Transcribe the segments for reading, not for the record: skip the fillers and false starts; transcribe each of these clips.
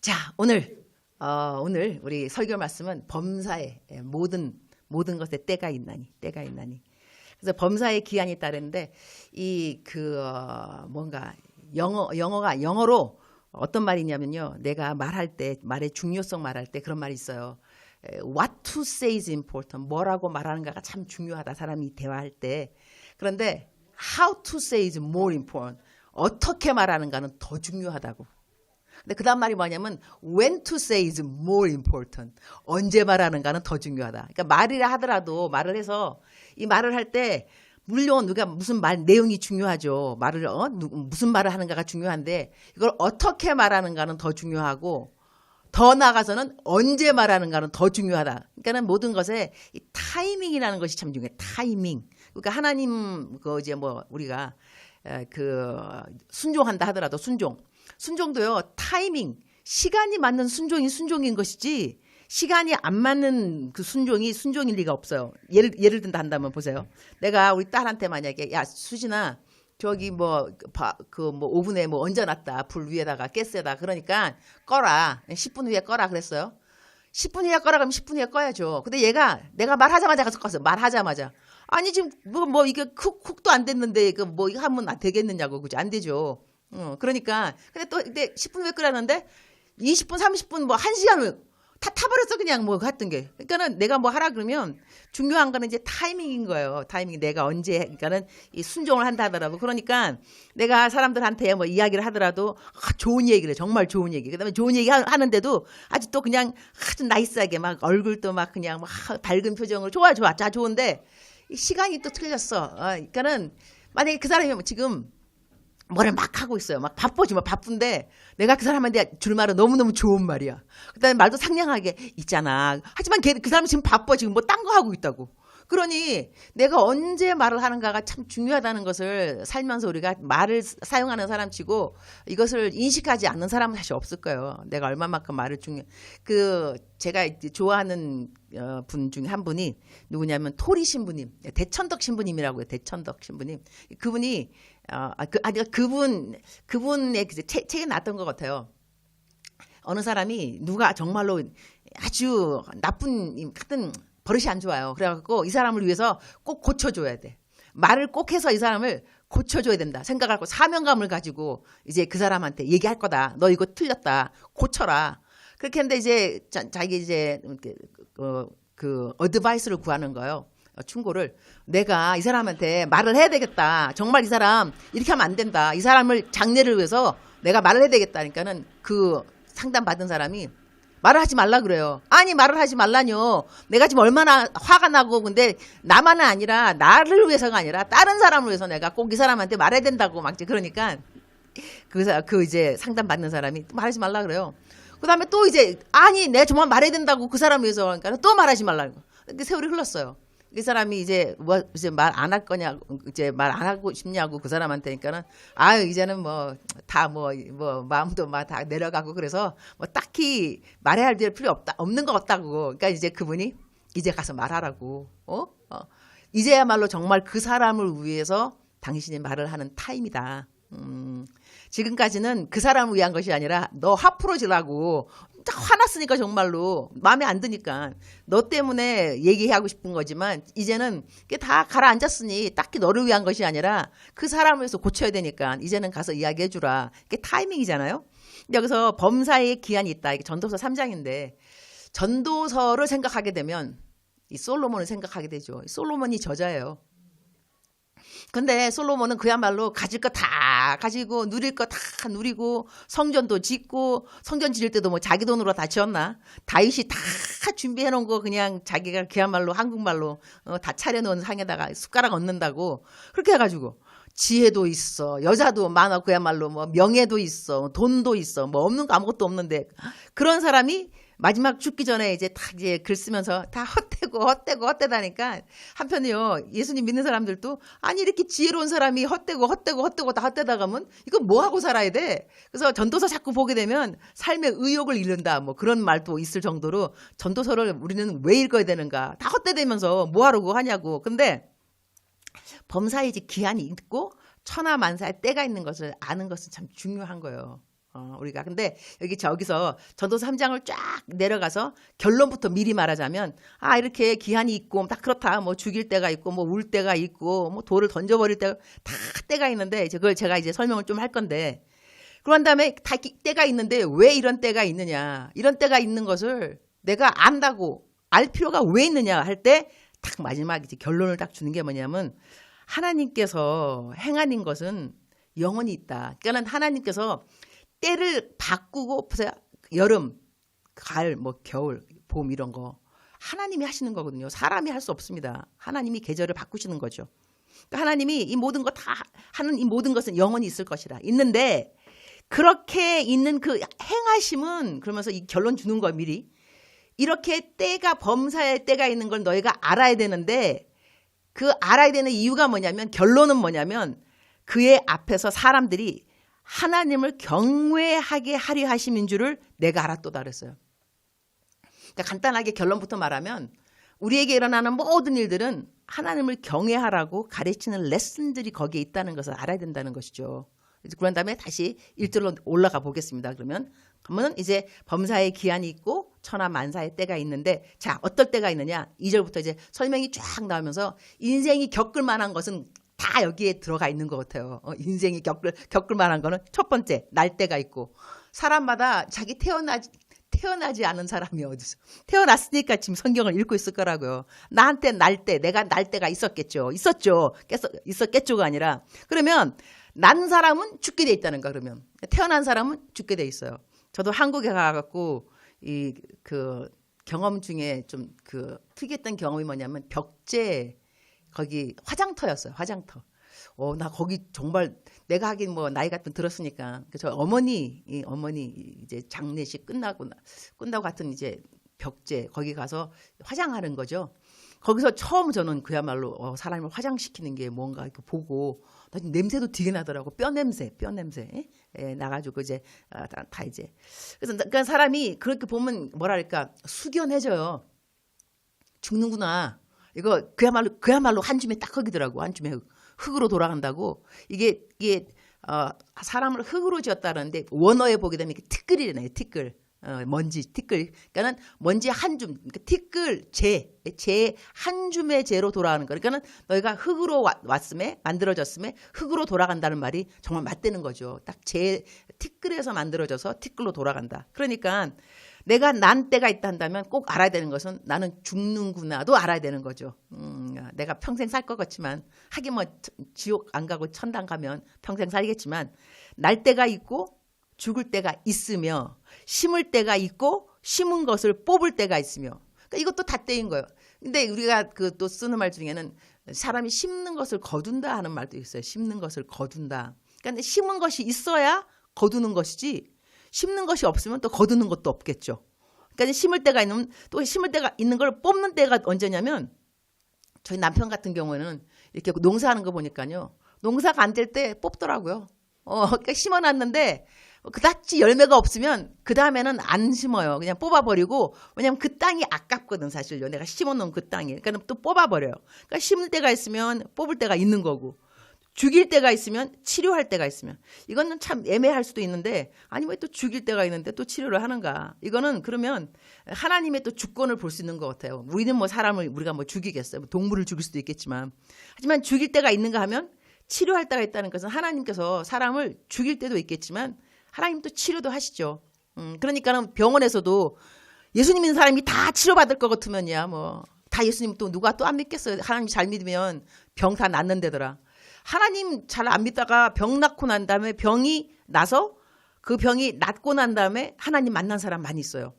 자, 오늘 우리 설교 말씀은 범사에 모든 것에 때가 있나니. 그래서 범사의 기한이 따르는데 뭔가 영어로 어떤 말이냐면요. 내가 말할 때 말의 중요성 말할 때 그런 말이 있어요. What to say is important. 뭐라고 말하는가가 참 중요하다. 사람이 대화할 때. 그런데 how to say is more important. 어떻게 말하는가는 더 중요하다고. 근데 그 다음 말이 뭐냐면 when to say is more important. 언제 말하는가는 더 중요하다. 그러니까 말이라 하더라도 말을 해서 이 말을 할 때 물론 누가 무슨 말 내용이 중요하죠. 무슨 말을 하는가가 중요한데 이걸 어떻게 말하는가는 더 중요하고 더 나아가서는 언제 말하는가는 더 중요하다. 그러니까는 모든 것에 이 타이밍이라는 것이 참 중요해. 타이밍. 그러니까 하나님 우리가 순종한다 하더라도 순종도요, 타이밍, 시간이 맞는 순종이 순종인 것이지, 시간이 안 맞는 그 순종이 순종일 리가 없어요. 예를 든다 한다면 보세요. 내가 우리 딸한테 만약에, 야, 수진아, 저기 오븐에 얹어놨다. 불 위에다가, 가스에다. 그러니까 꺼라. 10분 후에 꺼라. 그랬어요. 10분 후에 꺼라. 그러면 10분 후에 꺼야죠. 근데 내가 말하자마자 가서 껐어. 말하자마자. 아니, 지금 이게 쿡도 안 됐는데, 이거 하면 되겠느냐고. 그죠? 안 되죠. 그러니까 근데 10분 후에 끄라는데 20분, 30분, 1시간을 다 타버렸어. 그냥 했던 게. 그러니까는 내가 하라 그러면 중요한 거는 이제 타이밍인 거예요. 타이밍. 내가 언제, 그러니까는 이 순종을 한다 하더라도. 그러니까 내가 사람들한테 이야기를 하더라도 좋은 얘기를 해. 정말 좋은 얘기. 그다음에 좋은 얘기 하는데도 아주 또 그냥 아주 나이스하게 얼굴도 그냥 밝은 표정으로 좋아. 자, 좋은데 이 시간이 또 틀렸어. 그러니까는 만약에 그 사람이 지금 뭐를 막 하고 있어요. 바쁜데 내가 그 사람한테 줄 말은 너무너무 좋은 말이야. 그다음에 말도 상냥하게 있잖아. 하지만 그 사람이 지금 바빠. 지금 딴 거 하고 있다고. 그러니 내가 언제 말을 하는가가 참 중요하다는 것을 살면서 우리가 말을 사용하는 사람치고 이것을 인식하지 않는 사람은 사실 없을 거예요. 내가 얼마만큼 말을 제가 좋아하는 분 중에 한 분이 누구냐면 토리 신부님, 대천덕 신부님이라고요. 대천덕 신부님. 그분이 그분의 책에 나왔던 것 같아요. 어느 사람이 누가 정말로 아주 나쁜 같은 버릇이 안 좋아요. 그래갖고 이 사람을 위해서 꼭 고쳐줘야 돼. 말을 꼭 해서 이 사람을 고쳐줘야 된다. 생각하고 사명감을 가지고 이제 그 사람한테 얘기할 거다. 너 이거 틀렸다. 고쳐라. 그렇게 했는데 이제 자기 이제 어드바이스를 구하는 거예요. 충고를. 내가 이 사람한테 말을 해야 되겠다. 정말 이 사람 이렇게 하면 안 된다. 이 사람을 장래를 위해서 내가 말을 해야 되겠다니까는 그 상담 받은 사람이 말을 하지 말라 그래요. 아니, 말을 하지 말라뇨. 내가 지금 얼마나 화가 나고, 근데 나만은 아니라, 나를 위해서가 아니라, 다른 사람을 위해서 내가 꼭 이 사람한테 말해야 된다고 그러니까, 이제 상담 받는 사람이 말하지 말라 그래요. 그 다음에 또 이제, 아니, 내가 정말 말해야 된다고 그 사람을 위해서, 그러니까 또 말하지 말라고. 세월이 흘렀어요. 그 사람이 이제 말 안 할 거냐고, 이제 말 안 하고 싶냐고 그 사람한테니까는, 이제는 마음도 다 내려가고 그래서 딱히 말해야 할 필요 없는 것 같다고. 그러니까 이제 그분이 이제 가서 말하라고. 이제야말로 정말 그 사람을 위해서 당신이 말을 하는 타임이다. 지금까지는 그 사람을 위한 것이 아니라 너 화 풀어지라고. 화났으니까 정말로 마음에 안 드니까 너 때문에 얘기하고 싶은 거지만 이제는 다 가라앉았으니 딱히 너를 위한 것이 아니라 그 사람을 위해서 고쳐야 되니까 이제는 가서 이야기해 주라. 이게 타이밍이잖아요. 여기서 범사의 기한이 있다. 이게 전도서 3장인데 전도서를 생각하게 되면 이 솔로몬을 생각하게 되죠. 솔로몬이 저자예요. 근데 솔로몬은 그야말로 가질 거 다 가지고 누릴 거 다 누리고 성전도 짓고 성전 지을 때도 자기 돈으로 다 지었나? 다윗이 다 준비해 놓은 거 그냥 자기가 그야말로 한국말로 다 차려놓은 상에다가 숟가락 얹는다고 그렇게 해가지고 지혜도 있어, 여자도 많아, 그야말로 명예도 있어, 돈도 있어, 없는 거 아무것도 없는데 그런 사람이 마지막 죽기 전에 이제 글 쓰면서 다 헛되다니까 한편에요. 예수님 믿는 사람들도 아니 이렇게 지혜로운 사람이 헛되고 다 헛되다 가면 이거 뭐 하고 살아야 돼? 그래서 전도서 자꾸 보게 되면 삶의 의욕을 잃는다. 그런 말도 있을 정도로 전도서를 우리는 왜 읽어야 되는가? 다 헛되되면서 뭐 하려고 하냐고. 근데 범사에 기한이 있고 천하만사에 때가 있는 것을 아는 것은 참 중요한 거예요. 우리가. 근데 저기서 전도서 3장을 쫙 내려가서 결론부터 미리 말하자면, 이렇게 기한이 있고, 다 그렇다. 뭐 죽일 때가 있고, 뭐 울 때가 있고, 뭐 돌을 던져버릴 때가, 다 때가 있는데, 그걸 제가 이제 설명을 좀 할 건데, 그런 다음에 다 때가 있는데, 왜 이런 때가 있느냐. 이런 때가 있는 것을 내가 안다고, 알 필요가 왜 있느냐 할 때, 딱 마지막 이제 결론을 딱 주는 게 뭐냐면, 하나님께서 행하는 것은 영원히 있다. 그러니까는 하나님께서 때를 바꾸고 보세요. 여름, 가을, 뭐 겨울, 봄 이런 거 하나님이 하시는 거거든요. 사람이 할 수 없습니다. 하나님이 계절을 바꾸시는 거죠. 그러니까 하나님이 이 모든 거 다 하는 이 모든 것은 영원히 있을 것이라. 있는데 그렇게 있는 그 행하심은 그러면서 이 결론 주는 거야 미리. 이렇게 때가 범사의 때가 있는 걸 너희가 알아야 되는데 그 알아야 되는 이유가 뭐냐면 결론은 뭐냐면 그의 앞에서 사람들이 하나님을 경외하게 하려 하심인 줄을 내가 알았도다 그랬어요. 그러니까 간단하게 결론부터 말하면 우리에게 일어나는 모든 일들은 하나님을 경외하라고 가르치는 레슨들이 거기에 있다는 것을 알아야 된다는 것이죠. 그런 다음에 다시 1절로 올라가 보겠습니다. 그러면 이제 범사의 기한이 있고 천하 만사의 때가 있는데 자 어떨 때가 있느냐 2절부터 이제 설명이 쫙 나오면서 인생이 겪을 만한 것은 다 여기에 들어가 있는 것 같아요. 인생이 겪을 만한 거는 첫 번째 날 때가 있고 사람마다 자기 태어나지 않은 사람이 어디서 태어났으니까 지금 성경을 읽고 있을 거라고요. 나한테 내가 날 때가 있었겠죠가 아니라 그러면 난 사람은 죽게 돼 있다는 거 그러면 태어난 사람은 죽게 돼 있어요. 저도 한국에 가갖고 그 경험 중에 좀 그 특이했던 경험이 뭐냐면 벽제 거기 화장터였어요. 화장터. 나 거기 정말 내가 하긴 뭐 나이가 좀 들었으니까 저 어머니 이제 장례식 끝나고 같은 이제 벽제 거기 가서 화장하는 거죠. 거기서 처음 저는 그야말로 사람을 화장시키는 게 뭔가 이렇게 보고 냄새도 되게 나더라고. 뼈 냄새 나가지고 이제 다 이제 그래서 그러니까 사람이 그렇게 보면 뭐랄까 숙연해져요. 죽는구나. 이거 그야말로 한 줌에 딱 흙이더라고. 한 줌에 흙으로 돌아간다고. 이게 사람을 흙으로 지었다는데 원어에 보게 되면 이렇게 티끌이래요. 티끌. 먼지, 티끌. 그러니까는 먼지 한 줌, 그러니까 티끌, 재 한 줌의 재로 돌아가는 거. 그러니까는 너희가 흙으로 왔음에, 만들어졌음에 흙으로 돌아간다는 말이 정말 맞대는 거죠. 딱 티끌에서 만들어져서 티끌로 돌아간다. 그러니까 내가 난 때가 있다 한다면 꼭 알아야 되는 것은 나는 죽는구나도 알아야 되는 거죠. 내가 평생 살 것 같지만 하긴 뭐 지옥 안 가고 천당 가면 평생 살겠지만 날 때가 있고 죽을 때가 있으며 심을 때가 있고 심은 것을 뽑을 때가 있으며 그러니까 이것도 다 때인 거예요. 근데 우리가 그 또 쓰는 말 중에는 사람이 심는 것을 거둔다 하는 말도 있어요. 심는 것을 거둔다. 그러니까 심은 것이 있어야 거두는 것이지 심는 것이 없으면 또 거두는 것도 없겠죠. 그러니까 심을 때가 있는 걸 뽑는 때가 언제냐면 저희 남편 같은 경우에는 이렇게 농사하는 거 보니까요. 농사가 안 될 때 뽑더라고요. 그러니까 심어놨는데 그다지 열매가 없으면 그 다음에는 안 심어요. 그냥 뽑아버리고 왜냐면 그 땅이 아깝거든 사실요. 내가 심어놓은 그 땅이. 그러니까 또 뽑아버려요. 그러니까 심을 때가 있으면 뽑을 때가 있는 거고 죽일 때가 있으면 치료할 때가 있으면 이거는 참 애매할 수도 있는데 아니 왜 또 죽일 때가 있는데 또 치료를 하는가. 이거는 그러면 하나님의 또 주권을 볼 수 있는 것 같아요. 우리는 뭐 사람을 우리가 뭐 죽이겠어요. 동물을 죽일 수도 있겠지만 하지만 죽일 때가 있는가 하면 치료할 때가 있다는 것은 하나님께서 사람을 죽일 때도 있겠지만 하나님 또 치료도 하시죠. 그러니까는 병원에서도 예수님 믿는 사람이 다 치료받을 것 같으면야 뭐 다 예수님 또 누가 또 안 믿겠어요. 하나님 잘 믿으면 병 다 낫는 데더라. 하나님 잘 안 믿다가 병 낳고 난 다음에 병이 나서 그 병이 낫고 난 다음에 하나님 만난 사람 많이 있어요.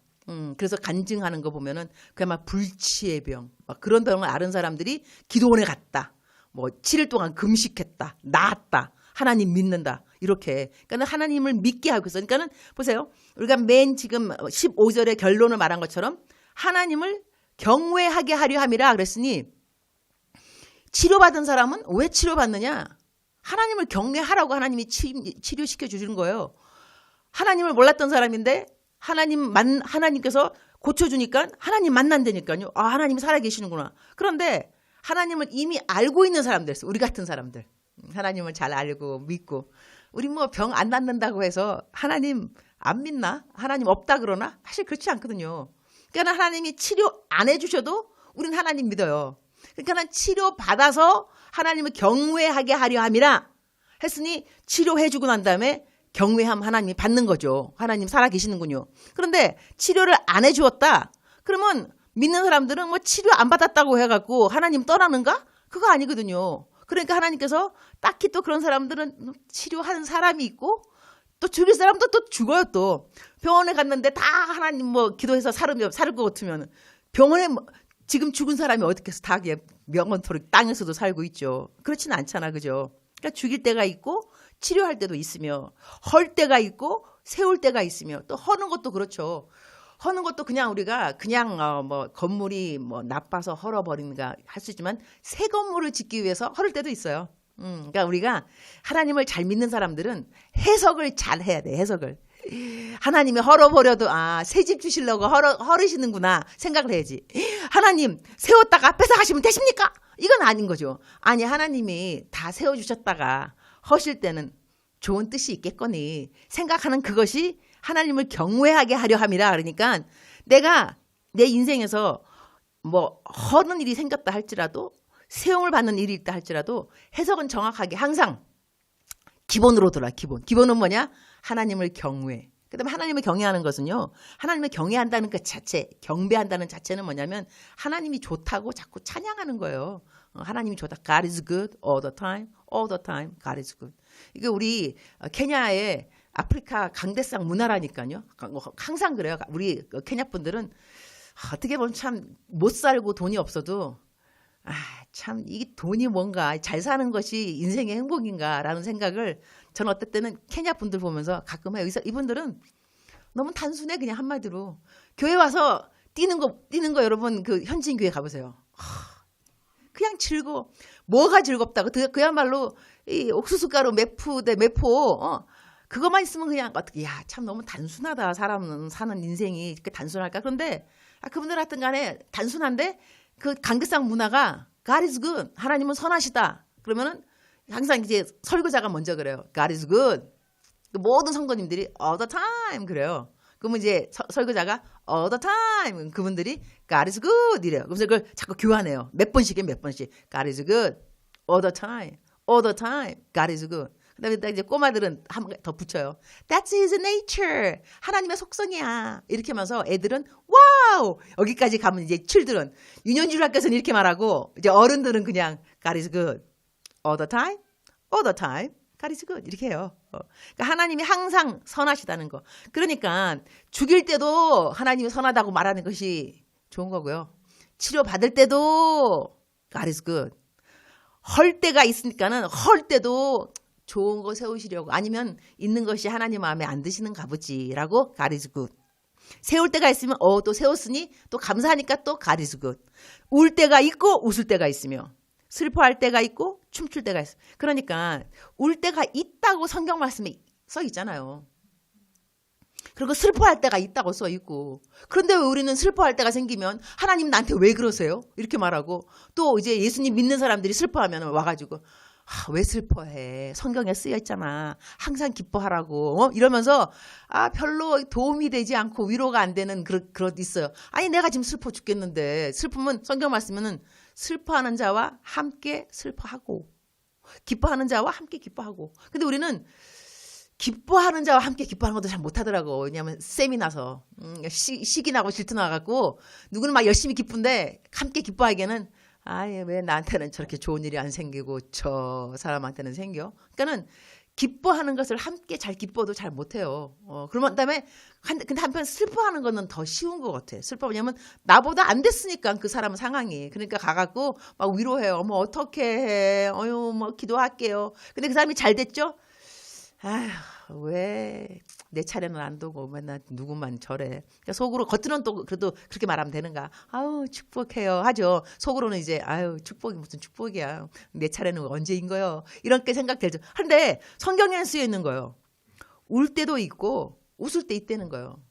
그래서 간증하는 거 보면은 그야말로 불치의 병, 막 그런 병을 앓은 사람들이 기도원에 갔다. 뭐 7일 동안 금식했다. 나았다. 하나님 믿는다. 이렇게. 그러니까 하나님을 믿게 하고 있어요. 그러니까 보세요. 우리가 맨 지금 15절의 결론을 말한 것처럼 하나님을 경외하게 하려 함이라 그랬으니 치료받은 사람은 왜 치료받느냐? 하나님을 경외하라고 하나님이 치료시켜 주시는 거예요. 하나님을 몰랐던 사람인데 하나님께서 고쳐주니까 하나님 만난다니까요. 하나님이 살아계시는구나. 그런데 하나님을 이미 알고 있는 사람들, 우리 같은 사람들. 하나님을 잘 알고 믿고 우리 뭐 병 안 낫는다고 해서 하나님 안 믿나? 하나님 없다 그러나? 사실 그렇지 않거든요. 그러니까 하나님이 치료 안 해주셔도 우리는 하나님 믿어요. 그러니까 치료 받아서 하나님을 경외하게 하려 함이라 했으니 치료해주고 난 다음에 경외함 하나님이 받는 거죠. 하나님 살아계시는군요. 그런데 치료를 안 해주었다. 그러면 믿는 사람들은 뭐 치료 안 받았다고 해갖고 하나님 떠나는가? 그거 아니거든요. 그러니까 하나님께서 딱히 또 그런 사람들은 치료하는 사람이 있고 또 죽일 사람도 또 죽어요. 또 병원에 갔는데 다 하나님 뭐 기도해서 살 것 같으면 병원에 지금 죽은 사람이 어떻게 해서 다 명언토리 땅에서도 살고 있죠. 그렇지는 않잖아. 그죠? 그러니까 죽일 때가 있고 치료할 때도 있으며 헐 때가 있고 세울 때가 있으며 또 허는 것도 그렇죠. 허는 것도 그냥 우리가 그냥 뭐 건물이 뭐 나빠서 헐어버리는가 할 수 있지만 새 건물을 짓기 위해서 헐을 때도 있어요. 그러니까 우리가 하나님을 잘 믿는 사람들은 해석을 잘 해야 돼. 해석을. 하나님이 헐어버려도 새 집 주시려고 헐으시는구나 생각을 해야지. 하나님 세웠다가 뺏어가시면 되십니까? 이건 아닌 거죠. 아니 하나님이 다 세워주셨다가 허실 때는 좋은 뜻이 있겠거니 생각하는 그것이 하나님을 경외하게 하려 함이라. 그러니까 내가 내 인생에서 뭐 허는 일이 생겼다 할지라도 세움을 받는 일이 있다 할지라도 해석은 정확하게 항상 기본으로 돌아. 기본은 뭐냐? 하나님을 경외. 그다음에 하나님을 경외하는 것은요. 하나님을 경외한다는 그 자체, 경배한다는 자체는 뭐냐면 하나님이 좋다고 자꾸 찬양하는 거예요. 하나님이 좋다. God is good all the time. All the time God is good. 이게 우리 케냐의 아프리카 강대상 문화라니까요. 항상 그래요. 우리 케냐 분들은 어떻게 보면 참 못 살고 돈이 없어도 참 이게 돈이 뭔가 잘 사는 것이 인생의 행복인가라는 생각을 저는 어떨 때는 케냐 분들 보면서 가끔 해요. 이분들은 너무 단순해. 그냥 한마디로 교회 와서 뛰는 거 여러분 그 현지인 교회 가보세요. 그냥 즐거워. 뭐가 즐겁다고? 그야말로 이 옥수수가루 매포 그것만 있으면 그냥 어떻게 참 너무 단순하다. 사람은 사는 인생이 이렇게 단순할까? 그런데 그분들 하여튼 간에 단순한데 그 강대상 문화가 God is good. 하나님은 선하시다. 그러면은 항상 이제 설교자가 먼저 그래요. God is good. 모든 성도님들이 all the time 그래요. 그러면 이제 설교자가 all the time 그분들이 God is good 이래요. 그래서 그걸 자꾸 교환해요. 몇 번씩 God is good all the time God is good. 그다음에 이제 꼬마들은 한 번 더 붙여요. That's his nature. 하나님의 속성이야. 이렇게 하면서 애들은 와우. 여기까지 가면 이제 칠들은 유년주일 학교에서는 이렇게 말하고 이제 어른들은 그냥 God is good all the time God is good 이렇게 해요. 그러니까 하나님이 항상 선하시다는 거. 그러니까 죽일 때도 하나님이 선하다고 말하는 것이 좋은 거고요. 치료 받을 때도 God is good. 헐 때가 있으니까는 헐 때도 좋은 거 세우시려고 아니면 있는 것이 하나님 마음에 안 드시는가 보지라고 God is good. 세울 때가 있으면 또 세웠으니 또 감사하니까 또 God is good. 울 때가 있고 웃을 때가 있으며 슬퍼할 때가 있고 춤출 때가 있어. 그러니까 울 때가 있다고 성경 말씀에 써 있잖아요. 그리고 슬퍼할 때가 있다고 써 있고. 그런데 왜 우리는 슬퍼할 때가 생기면 하나님 나한테 왜 그러세요? 이렇게 말하고 또 이제 예수님 믿는 사람들이 슬퍼하면 와가지고 왜 슬퍼해? 성경에 쓰여 있잖아. 항상 기뻐하라고. 이러면서 별로 도움이 되지 않고 위로가 안 되는 그런 있어요. 아니 내가 지금 슬퍼 죽겠는데 슬픔은 성경 말씀에는 슬퍼하는 자와 함께 슬퍼하고 기뻐하는 자와 함께 기뻐하고. 근데 우리는 기뻐하는 자와 함께 기뻐하는 것도 잘 못하더라고. 왜냐하면 쌤이 나서 시기 나고 질투 나갖고 누구는 막 열심히 기쁜데 함께 기뻐하기에는 왜 나한테는 저렇게 좋은 일이 안 생기고 저 사람한테는 생겨? 그러니까는 기뻐하는 것을 함께 잘 기뻐도 잘 못해요. 그러면 그다음에 근데 한편 슬퍼하는 거는 더 쉬운 것 같아. 왜냐면 나보다 안 됐으니까 그 사람 상황이. 그러니까 가갖고 막 위로해요. 뭐 어떻게 해? 뭐 기도할게요. 근데 그 사람이 잘 됐죠? 왜 내 차례는 안 두고 맨날 누구만 저래. 그러니까 속으로 겉으로는 또 그래도 그렇게 말하면 되는가. 축복해요 하죠. 속으로는 이제 축복이 무슨 축복이야. 내 차례는 언제인 거요. 이렇게 생각되죠. 그런데 성경에는 쓰여 있는 거예요. 울 때도 있고 웃을 때 있다는 거예요.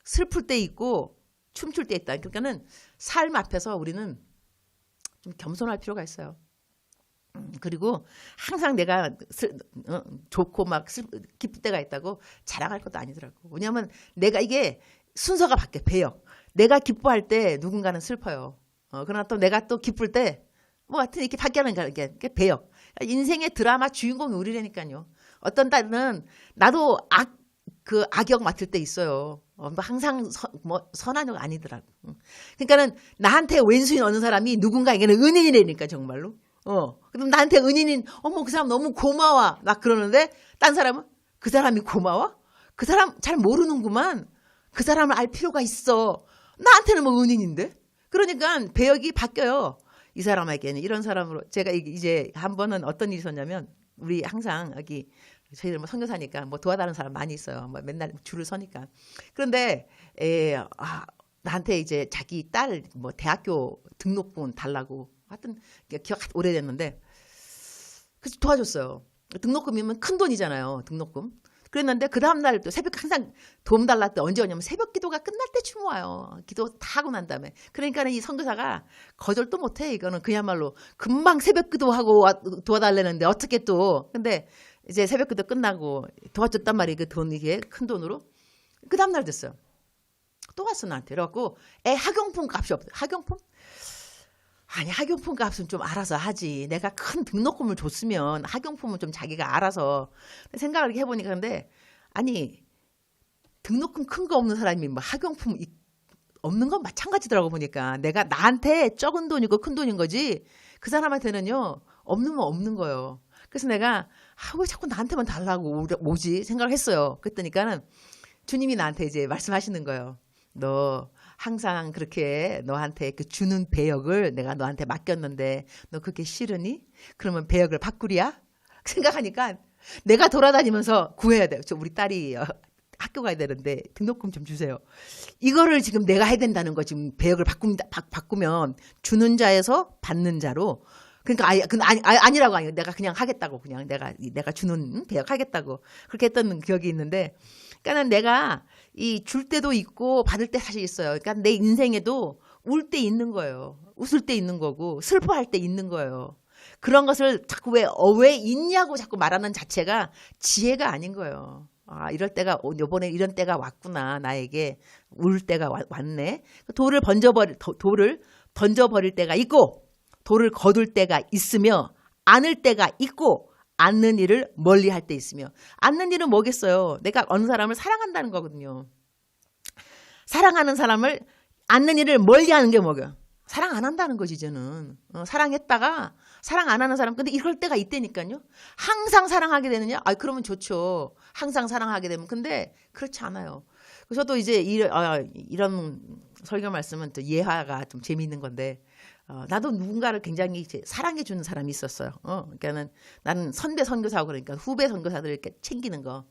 슬플 때 있고 춤출 때 있다. 그러니까는 삶 앞에서 우리는 좀 겸손할 필요가 있어요. 그리고 항상 내가 좋고 막 기쁠 때가 있다고 자랑할 것도 아니더라고. 왜냐하면 내가 이게 순서가 바뀌어. 배역. 내가 기뻐할 때 누군가는 슬퍼요. 그러나 또 내가 또 기쁠 때 뭐 하여튼 이렇게 바뀌는 게 배역. 인생의 드라마 주인공이 우리라니까요. 어떤 때는 나도 악역 맡을 때 있어요. 뭐 항상 선한 역 아니더라고. 그러니까는 나한테 왼수인 어느 사람이 누군가에게는 은인이라니까 정말로. 그럼 나한테 은인인 어머 그 사람 너무 고마워 막 그러는데 딴 사람은 그 사람이 고마워? 그 사람 잘 모르는구만. 그 사람을 알 필요가 있어. 나한테는 뭐 은인인데. 그러니까 배역이 바뀌어요. 이 사람에게는 이런 사람으로 제가 이제 한 번은 어떤 일이 있었냐면 우리 항상 여기 저희들 뭐 선교사니까 뭐 도와다는 사람 많이 있어요. 뭐 맨날 줄을 서니까. 그런데 나한테 이제 자기 딸 뭐 대학교 등록본 달라고 하여튼 기억 오래됐는데 그래서 도와줬어요. 등록금이면 큰 돈이잖아요. 등록금. 그랬는데 그 다음날 또 새벽 항상 도움 달랄 때 언제 오냐면 새벽 기도가 끝날 때쯤 와요. 기도 다 하고 난 다음에. 그러니까 이 선교사가 거절도 못해. 이거는 그야말로 금방 새벽 기도하고 도와달라는데 어떻게 또. 근데 이제 새벽 기도 끝나고 도와줬단 말이에요. 그 돈 이게 큰 돈으로. 그 다음날 됐어요. 또 왔어 나한테. 그래갖고 애 학용품 값이 없어. 학용품? 아니 학용품 값은 좀 알아서 하지. 내가 큰 등록금을 줬으면 학용품은 좀 자기가 알아서 생각을 이렇게 해보니까 근데 아니 등록금 큰 거 없는 사람이 뭐 학용품 없는 건 마찬가지더라고 보니까 내가 나한테 적은 돈이고 큰 돈인 거지 그 사람한테는요 없는 건 없는 거예요. 그래서 내가 왜 자꾸 나한테만 달라고 뭐지 생각을 했어요. 그랬더니까는 주님이 나한테 이제 말씀하시는 거예요. 너 항상 그렇게 너한테 그 주는 배역을 내가 너한테 맡겼는데 너 그게 싫으니? 그러면 배역을 바꾸랴? 생각하니까 내가 돌아다니면서 구해야 돼요. 우리 딸이 학교 가야 되는데 등록금 좀 주세요. 이거를 지금 내가 해야 된다는 거 지금 배역을 바꾸면 주는 자에서 받는 자로 그러니까 아니라고 아니에요. 내가 그냥 하겠다고 그냥 내가 주는 배역 하겠다고 그렇게 했던 기억이 있는데 그러니까는 내가 이 줄 때도 있고 받을 때 사실 있어요. 그러니까 내 인생에도 울 때 있는 거예요. 웃을 때 있는 거고 슬퍼할 때 있는 거예요. 그런 것을 자꾸 왜 있냐고 자꾸 말하는 자체가 지혜가 아닌 거예요. 이럴 때가 요번에 이런 때가 왔구나. 나에게 울 때가 왔네. 돌을 던져버릴 때가 있고 돌을 거둘 때가 있으며 안을 때가 있고 않는 일을 멀리 할 때 있으며 않는 일은 뭐겠어요? 내가 어느 사람을 사랑한다는 거거든요. 사랑하는 사람을 않는 일을 멀리 하는 게 뭐예요? 사랑 안 한다는 거지 이제는. 사랑했다가 사랑 안 하는 사람 근데 이럴 때가 있다니까요. 항상 사랑하게 되느냐? 그러면 좋죠. 항상 사랑하게 되면 근데 그렇지 않아요. 저도 이제 이런 설교 말씀은 또 예화가 좀 재미있는 건데 나도 누군가를 굉장히 이제 사랑해 주는 사람이 있었어요. 그러니까는 나는 선배 선교사고 그러니까 후배 선교사들 이렇게 챙기는 거.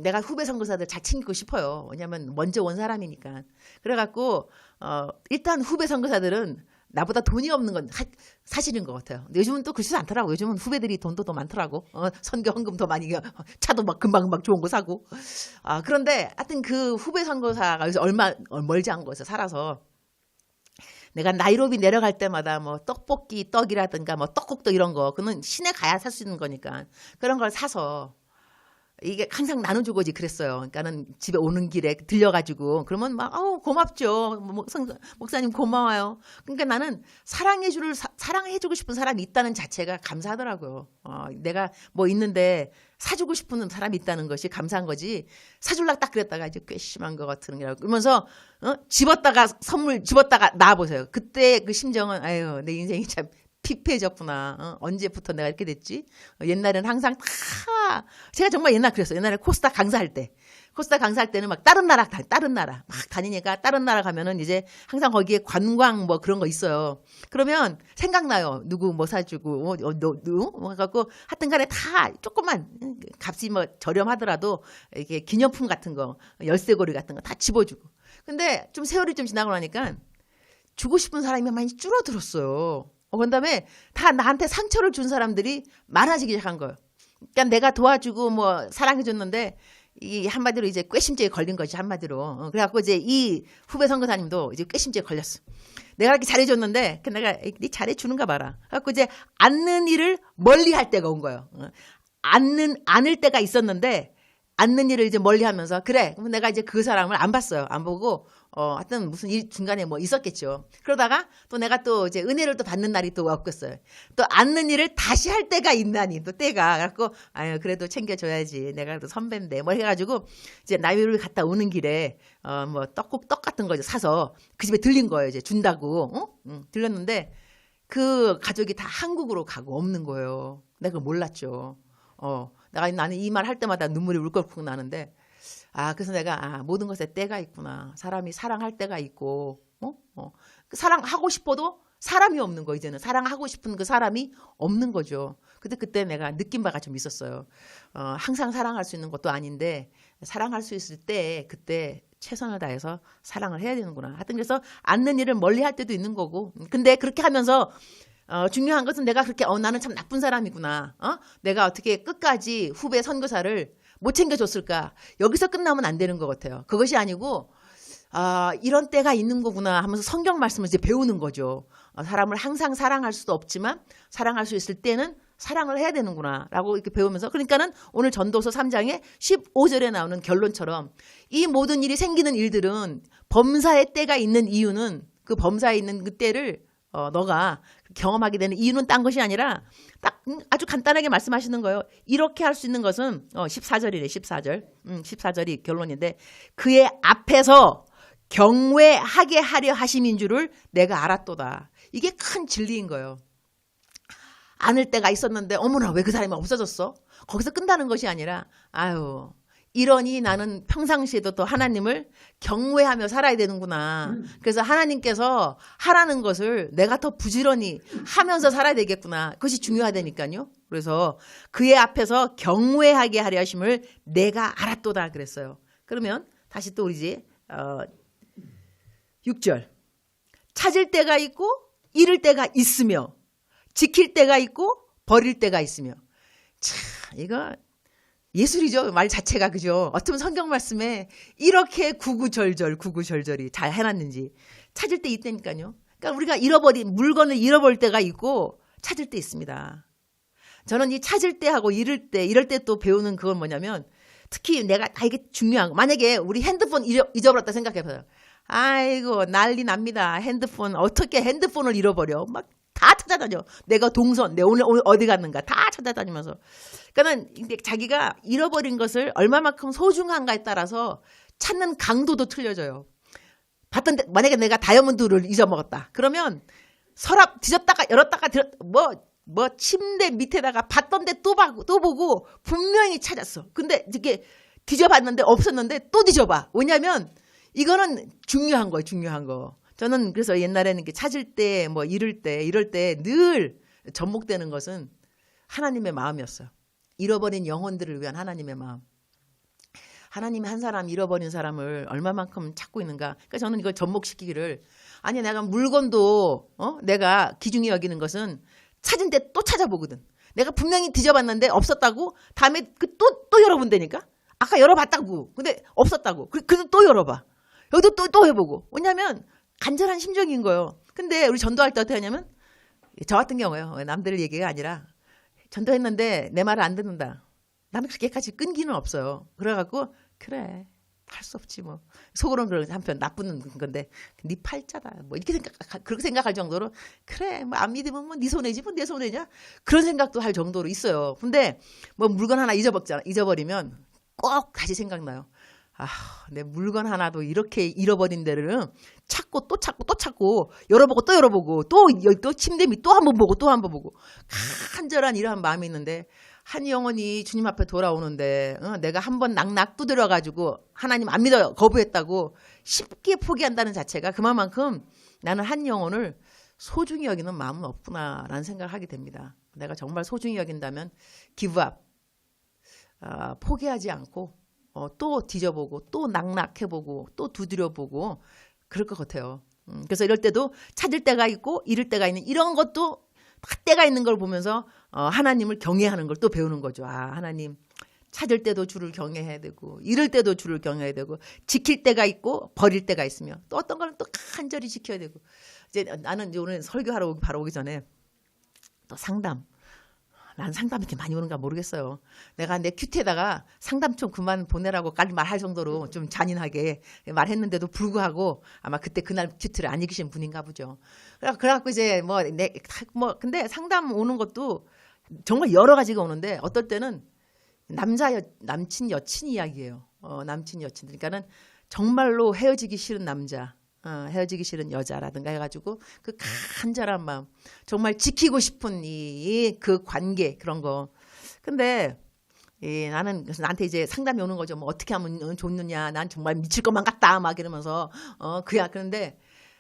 내가 후배 선교사들 잘 챙기고 싶어요. 왜냐면 먼저 온 사람이니까. 그래갖고 일단 후배 선교사들은 나보다 돈이 없는 건 사실인 것 같아요. 근데 요즘은 또 그렇지 않더라고. 요즘은 후배들이 돈도 더 많더라고. 선교 헌금 더 많이 차도 막 금방 좋은 거 사고. 그런데 하여튼 그 후배 선교사가 여기서 얼마 멀지 않은 곳에서 살아서 내가 나이로비 내려갈 때마다 뭐 떡볶이 떡이라든가 뭐 떡국떡 이런 거 그는 시내 가야 살 수 있는 거니까 그런 걸 사서 이게 항상 나눠주고 그랬어요. 그러니까는 집에 오는 길에 들려가지고 그러면 막 고맙죠. 목사님 고마워요. 그러니까 나는 사랑해주고 싶은 사람이 있다는 자체가 감사하더라고요. 내가 뭐 있는데 사주고 싶은 사람이 있다는 것이 감사한 거지. 사줄락 딱 그랬다가 이제 괘씸한 것 같은 거라고 그러면서 선물 집었다가 놔보세요. 그때 그 심정은 내 인생이 참 피폐해졌구나. 언제부터 내가 이렇게 됐지? 옛날에는 항상 다 제가 정말 옛날 그랬어요. 옛날에 코스닥 강사할 때는 막 다른 나라 막 다니니까 다른 나라 가면은 이제 항상 거기에 관광 뭐 그런 거 있어요. 그러면 생각나요. 누구 뭐 사주고 뭐 갖고 하여튼간에 다 조금만 값이 뭐 저렴하더라도 이게 기념품 같은 거 열쇠고리 같은 거 다 집어주고. 근데 좀 세월이 좀 지나고 나니까 주고 싶은 사람이 많이 줄어들었어요. 그다음에 다 나한테 상처를 준 사람들이 많아지기 시작한 거예요. 그러니까 내가 도와주고 뭐 사랑해줬는데 이 한마디로 이제 괘씸죄에 걸린 거지, 한마디로. 그래갖고 이제 이 후배 선교사님도 이제 괘씸죄에 걸렸어. 내가 이렇게 잘해줬는데, 내가 네 잘해주는가 봐라. 그래갖고 이제 앉는 일을 멀리 할 때가 온 거예요. 앉을 때가 있었는데, 앉는 일을 이제 멀리 하면서, 그래. 그럼 내가 이제 그 사람을 안 봤어요. 안 보고, 하여튼 무슨 일 중간에 뭐 있었겠죠. 그러다가 또 내가 또 이제 은혜를 또 받는 날이 또 왔겠어요. 또 앉는 일을 다시 할 때가 있나니, 또 때가. 그래갖고, 아유, 그래도 챙겨줘야지. 내가 또 선배인데. 뭐 해가지고, 이제 나이를 갔다 오는 길에, 뭐 떡 같은 거 이제 사서 그 집에 들린 거예요. 이제 준다고. 들렸는데, 그 가족이 다 한국으로 가고 없는 거예요. 내가 그걸 몰랐죠. 나는 이 말 할 때마다 눈물이 울컥울컥 나는데, 그래서 내가, 모든 것에 때가 있구나. 사람이 사랑할 때가 있고, 사랑하고 싶어도 사람이 없는 거, 이제는. 사랑하고 싶은 그 사람이 없는 거죠. 근데 그때 내가 느낀 바가 좀 있었어요. 항상 사랑할 수 있는 것도 아닌데, 사랑할 수 있을 때, 그때 최선을 다해서 사랑을 해야 되는구나. 하여튼 그래서 앉는 일을 멀리 할 때도 있는 거고. 근데 그렇게 하면서, 중요한 것은 내가 그렇게, 나는 참 나쁜 사람이구나. 내가 어떻게 끝까지 후배 선교사를 못 챙겨줬을까? 여기서 끝나면 안 되는 것 같아요. 그것이 아니고, 이런 때가 있는 거구나 하면서 성경 말씀을 이제 배우는 거죠. 사람을 항상 사랑할 수도 없지만, 사랑할 수 있을 때는 사랑을 해야 되는구나 라고 이렇게 배우면서, 그러니까는 오늘 전도서 3장에 15절에 나오는 결론처럼 이 모든 일이 생기는 일들은 범사의 때가 있는 이유는, 그 범사에 있는 그 때를 너가 경험하게 되는 이유는 딴 것이 아니라 딱 아주 간단하게 말씀하시는 거예요. 이렇게 할 수 있는 것은 14절이래. 14절. 14절이 결론인데, 그의 앞에서 경외하게 하려 하심인 줄을 내가 알았도다. 이게 큰 진리인 거예요. 안을 때가 있었는데 어머나 왜 그 사람이 없어졌어? 거기서 끝나는 것이 아니라, 아유, 이러니 나는 평상시에도 또 하나님을 경외하며 살아야 되는구나. 그래서 하나님께서 하라는 것을 내가 더 부지런히 하면서 살아야 되겠구나. 그것이 중요하다니까요. 그래서 그의 앞에서 경외하게 하려 하심을 내가 알았도다 그랬어요. 그러면 다시 또 우리 6절. 찾을 때가 있고 잃을 때가 있으며, 지킬 때가 있고 버릴 때가 있으며. 참, 이거 예술이죠. 말 자체가. 그죠? 어쩌면 성경 말씀에 이렇게 구구절절이 잘 해놨는지. 찾을 때 있다니까요. 그러니까 우리가 잃어버린 물건을 잃어버릴 때가 있고 찾을 때 있습니다. 저는 이 찾을 때하고 잃을 때, 이럴 때 또 배우는 그건 뭐냐면, 특히 내가 이게 중요한 거. 만약에 우리 핸드폰 잊어버렸다 생각해봐요. 아이고 난리 납니다. 핸드폰, 어떻게 핸드폰을 잃어버려. 막 다 찾아다녀. 내가 동선, 내 오늘 어디 갔는가 다 찾아다니면서. 그러니까는 자기가 잃어버린 것을 얼마만큼 소중한가에 따라서 찾는 강도도 틀려져요. 봤던데, 만약에 내가 다이아몬드를 잊어먹었다. 그러면 서랍 뒤졌다가 열었다가 침대 밑에다가 봤던데 또 보고 분명히 찾았어. 근데 이렇게 뒤져봤는데 없었는데 또 뒤져봐. 왜냐면 이거는 중요한 거예요. 중요한 거. 저는 그래서 옛날에는 이렇게 찾을 때, 잃을 때, 이럴 때 늘 접목되는 것은 하나님의 마음이었어요. 잃어버린 영혼들을 위한 하나님의 마음. 하나님이 한 사람, 잃어버린 사람을 얼마만큼 찾고 있는가. 그러니까 저는 이걸 접목시키기를, 아니 내가 물건도 내가 기중히 여기는 것은 찾은 데 또 찾아보거든. 내가 분명히 뒤져봤는데 없었다고 다음에 또 열어본다니까. 아까 열어봤다고. 근데 없었다고. 그래도 또 열어봐. 여기도 또 해보고. 왜냐하면 간절한 심정인 거예요. 근데 우리 전도할 때 어떻게 하냐면, 저 같은 경우에요. 남들 얘기가 아니라 전도했는데 내 말을 안 듣는다. 나는 그렇게까지 끈기는 없어요. 그래갖고 그래 할 수 없지 뭐. 속으로는 그런 한편 나쁜 건데 네 팔자다 뭐 이렇게 그렇게 생각할 정도로, 그래 뭐 안 믿으면 뭐 네 손해지 뭐 내 손해냐, 그런 생각도 할 정도로 있어요. 근데 뭐 물건 하나 잊어버리면 꼭 다시 생각나요. 내 물건 하나도 이렇게 잃어버린 데를 찾고 또 찾고 열어보고 또 열어보고 또 침대 밑 또 한 번 보고 또 한 번 보고, 간절한 이러한 마음이 있는데, 한 영혼이 주님 앞에 돌아오는데 내가 한 번 낙낙 두드려가지고 하나님 안 믿어요 거부했다고 쉽게 포기한다는 자체가 그만큼 나는 한 영혼을 소중히 여기는 마음은 없구나라는 생각을 하게 됩니다. 내가 정말 소중히 여긴다면 기브업, 포기하지 않고 또 뒤져보고 또 낙낙해보고 또 두드려보고 그럴 것 같아요. 그래서 이럴 때도 찾을 때가 있고 잃을 때가 있는, 이런 것도 때가 있는 걸 보면서 하나님을 경외하는 걸 또 배우는 거죠. 하나님 찾을 때도 주를 경외해야 되고 잃을 때도 주를 경외해야 되고 지킬 때가 있고 버릴 때가 있으며 또 어떤 거는 또 간절히 지켜야 되고 이제 나는 이제 오늘 설교하러 바로 오기 전에 또 상담 난 상담 이렇게 많이 오는가 모르겠어요. 내가 내 큐티에다가 상담 좀 그만 보내라고까지 말할 정도로 좀 잔인하게 말했는데도 불구하고 아마 그때 그날 큐티를 안 읽으신 분인가 보죠. 그래갖고 이제 근데 상담 오는 것도 정말 여러 가지가 오는데 어떨 때는 남친 여친 이야기예요. 남친 여친 그러니까는 정말로 헤어지기 싫은 남자. 헤어지기 싫은 여자라든가 해가지고 그 간절한 마음 정말 지키고 싶은 그 관계 그런 거 근데 나는 그래서 나한테 이제 상담이 오는 거죠. 뭐 어떻게 하면 좋느냐 난 정말 미칠 것만 같다 막 이러면서 그런데